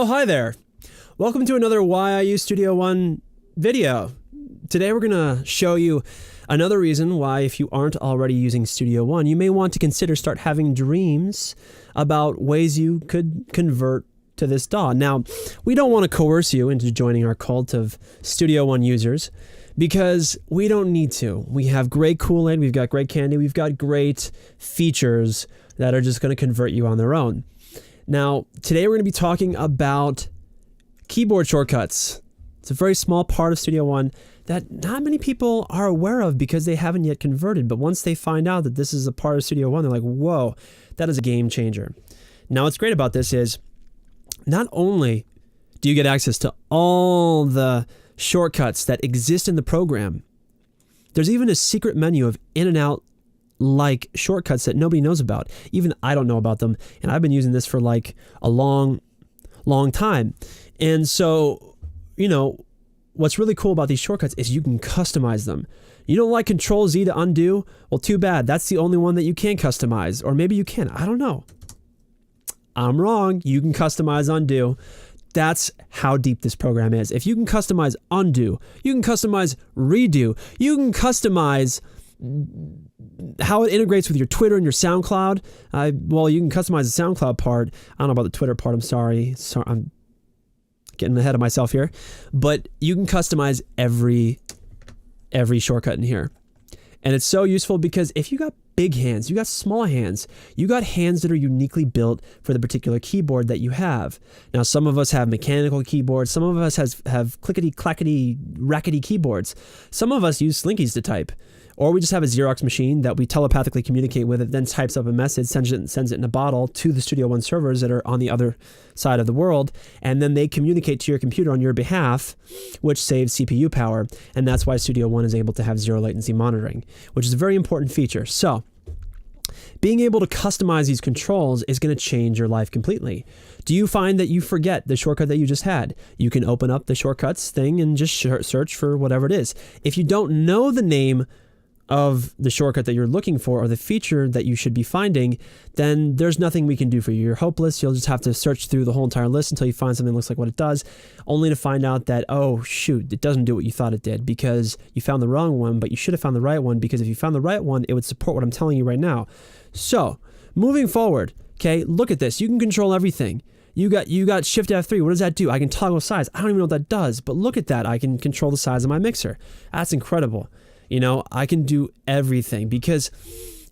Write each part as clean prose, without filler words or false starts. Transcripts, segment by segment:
Oh, hi there. Welcome to another Why I Use Studio One video. Today we're going to show you another reason why, if you aren't already using Studio One, you may want to consider start having dreams about ways you could convert to this DAW. Now, we don't want to coerce you into joining our cult of Studio One users because we don't need to. We have great Kool-Aid, we've got great candy, we've got great features that are just going to convert you on their own. Now, today we're going to be talking about keyboard shortcuts. It's a very small part of Studio One that not many people are aware of because they haven't yet converted. But once they find out that this is a part of Studio One, they're like, whoa, that is a game changer. Now, what's great about this is not only do you get access to all the shortcuts that exist in the program, there's even a secret menu of in and out like shortcuts that nobody knows about. Even I don't know about them, and I've been using this for like a long time. And so, what's really cool about these shortcuts is you can customize them. You don't like Control Z to undo? Well, too bad. That's the only one that you can customize. Or maybe you can. I don't know. I'm wrong. You can customize undo. That's how deep this program is. If you can customize undo, you can customize redo, you can customize how it integrates with your Twitter and your SoundCloud. Well, you can customize the SoundCloud part. I don't know about the Twitter part. I'm sorry. I'm getting ahead of myself here. But you can customize every shortcut in here. And it's so useful because if you got big hands, you got small hands, you got hands that are uniquely built for the particular keyboard that you have. Now, some of us have mechanical keyboards. Some of us have clickety-clackety, rackety keyboards. Some of us use Slinkies to type. Or we just have a Xerox machine that we telepathically communicate with. It then types up a message, sends it in a bottle to the Studio One servers that are on the other side of the world, and then they communicate to your computer on your behalf, which saves CPU power. And that's why Studio One is able to have zero latency monitoring, which is a very important feature. So, being able to customize these controls is going to change your life completely. Do you find that you forget the shortcut that you just had? You can open up the shortcuts thing and just search for whatever it is. If you don't know the name of the shortcut that you're looking for or the feature that you should be finding, then there's nothing we can do for you. You're hopeless. You'll just have to search through the whole entire list until you find something that looks like what it does, only to find out that, oh, shoot, it doesn't do what you thought it did because you found the wrong one, but you should have found the right one because if you found the right one, it would support what I'm telling you right now. So, moving forward, okay, look at this. You can control everything. You got Shift F3. What does that do? I can toggle size. I don't even know what that does, but look at that. I can control the size of my mixer. That's incredible. I can do everything because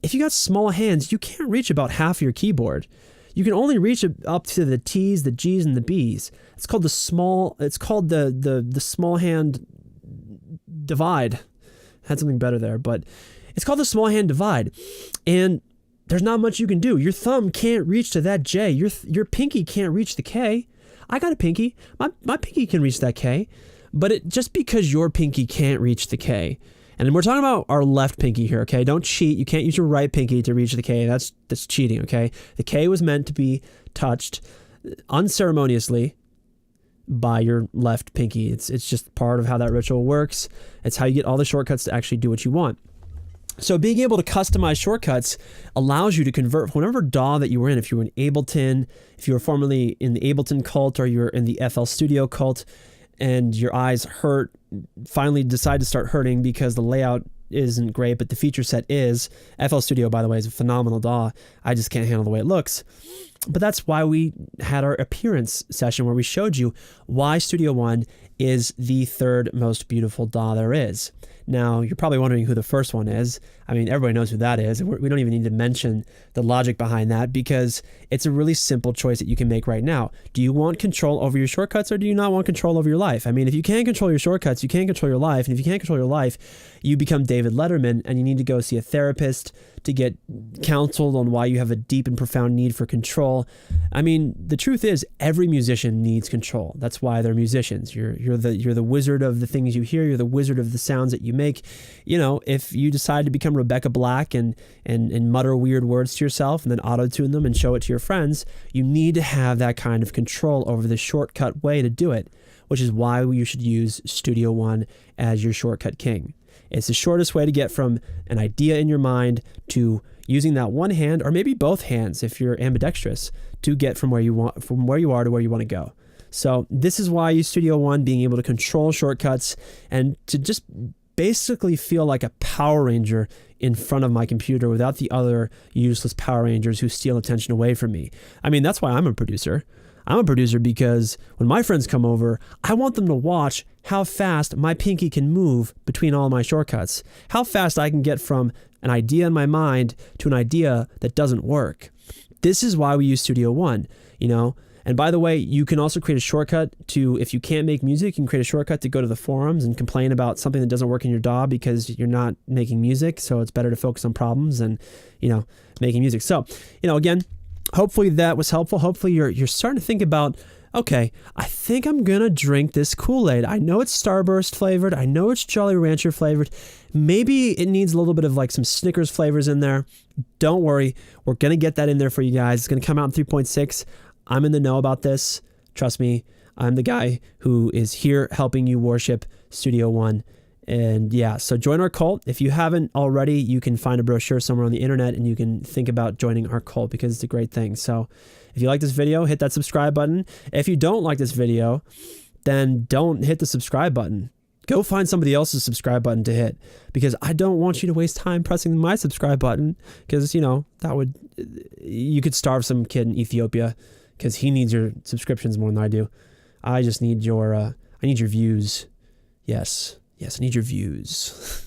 if you got small hands, you can't reach about half your keyboard. You can only reach up to the T's, the G's, and the B's. It's called the small hand divide. I had something better there, but it's called the small hand divide. And there's not much you can do. Your thumb can't reach to that J. Your pinky can't reach the K. I got a pinky. My pinky can reach that K. But just because your pinky can't reach the K, and we're talking about our left pinky here, okay? Don't cheat. You can't use your right pinky to reach the K. That's cheating, okay? The K was meant to be touched unceremoniously by your left pinky. It's just part of how that ritual works. It's how you get all the shortcuts to actually do what you want. So being able to customize shortcuts allows you to convert from whatever DAW that you were in. If you were in Ableton, if you were formerly in the Ableton cult or you're in the FL Studio cult, and your eyes finally decide to start hurting because the layout isn't great, but the feature set is. FL Studio, by the way, is a phenomenal DAW. I just can't handle the way it looks. But that's why we had our appearance session where we showed you why Studio One is the third most beautiful DAW there is. Now, you're probably wondering who the first one is. I mean, everybody knows who that is. We don't even need to mention the logic behind that because it's a really simple choice that you can make right now. Do you want control over your shortcuts or do you not want control over your life? I mean, if you can't control your shortcuts, you can't control your life. And if you can't control your life, you become David Letterman and you need to go see a therapist to get counseled on why you have a deep and profound need for control. I mean, the truth is every musician needs control. That's why they're musicians. You're the wizard of the things you hear. You're the wizard of the sounds that you make. If you decide to become Rebecca Black and mutter weird words to yourself and then auto-tune them and show it to your friends, you need to have that kind of control over the shortcut way to do it, which is why you should use Studio One as your shortcut king. It's the shortest way to get from an idea in your mind to using that one hand or maybe both hands if you're ambidextrous to get from where you are to where you want to go. So this is why I use Studio One, being able to control shortcuts and to just basically feel like a Power Ranger in front of my computer without the other useless Power Rangers who steal attention away from me. I mean, that's why I'm a producer. I'm a producer because when my friends come over, I want them to watch how fast my pinky can move between all my shortcuts, how fast I can get from an idea in my mind to an idea that doesn't work. This is why we use Studio One, you know? And by the way, you can also create a shortcut to, if you can't make music, you can create a shortcut to go to the forums and complain about something that doesn't work in your DAW because you're not making music. So it's better to focus on problems and, you know, making music. So, you know, again, hopefully that was helpful. Hopefully you're starting to think about, okay, I think I'm going to drink this Kool-Aid. I know it's Starburst flavored. I know it's Jolly Rancher flavored. Maybe it needs a little bit of like some Snickers flavors in there. Don't worry. We're going to get that in there for you guys. It's going to come out in 3.6. I'm in the know about this. Trust me, I'm the guy who is here helping you worship Studio One. And yeah, so join our cult. If you haven't already, you can find a brochure somewhere on the internet and you can think about joining our cult because it's a great thing. So if you like this video, hit that subscribe button. If you don't like this video, then don't hit the subscribe button. Go find somebody else's subscribe button to hit because I don't want you to waste time pressing my subscribe button because, you know, you could starve some kid in Ethiopia because he needs your subscriptions more than I do. I just need I need your views. Yes, I need your views.